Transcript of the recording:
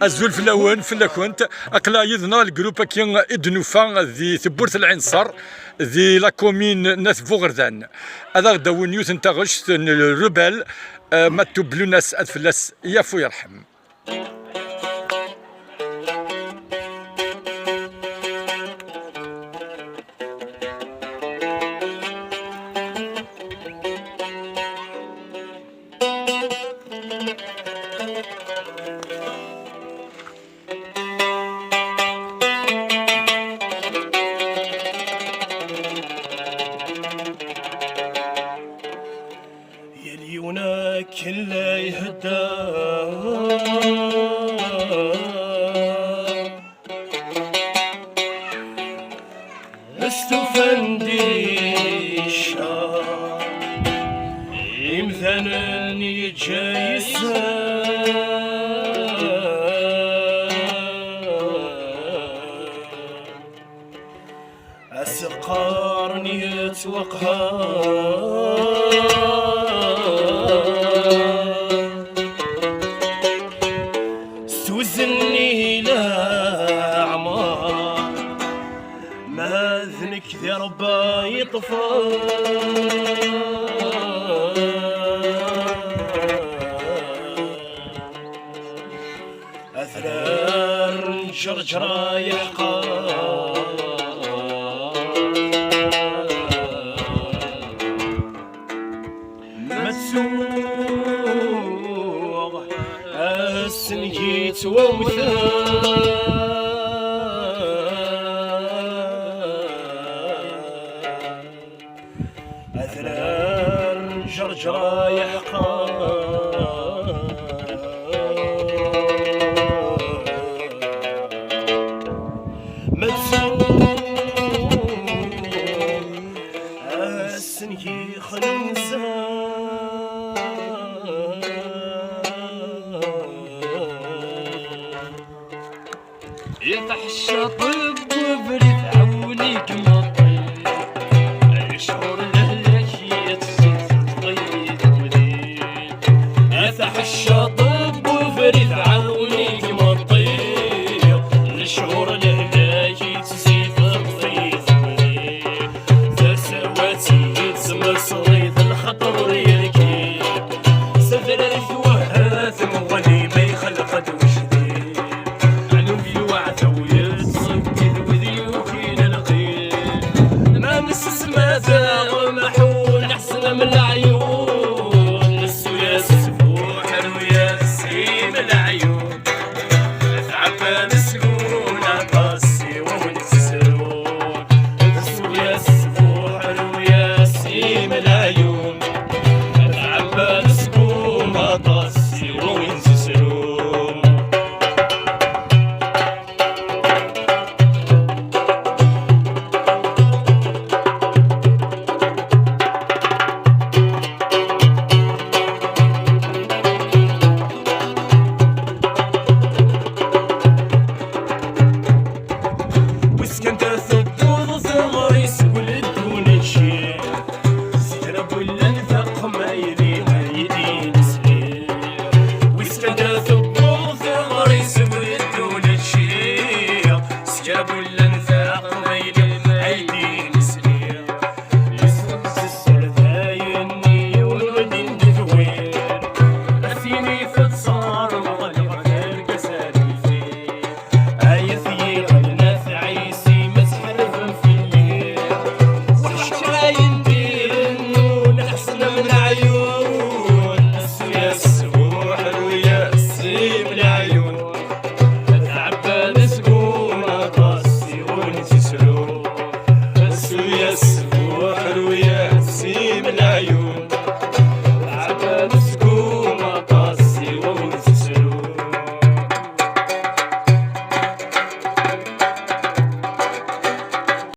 الزول في الاول في كنت اقلا يذنا الجروب كي ادنوفا ذي ثبورت العنصر ذي لا كومين ناس فوغردان هذا داون نيوز نتا غش الربال ما تبلو ناس ادفلاس يافو يرحم. يليونا كل يهدى استفندي شا مثلا يجايسا أسقارني يتوقها استوزني لا عمار ما ذنك ذي ربا يطفى أثرار نجرجرا يحقا مسوغ السنجيت ووثا أثرار جرجرا يحقا مسوغ السنجي خنزا يتحشى طب وبرد عوليك مطيب يشعر لهلك يتصيد طيب وديد يتحشى طب وبرد عوليك مطيب يشعر لهلك يتصيد طيب وديد تسواتي يتسمى صغيد الخطر يركيب سفر الثوهات مغني ما يخلق دوشديد ومحول احسن من العيون نسو يا السفوح ويا السيم العيون تعبان سكون قاسي ونتسرون نسو يا السفوح ويا السيم العيون تعبان سكون قاسي ونتسرون yes.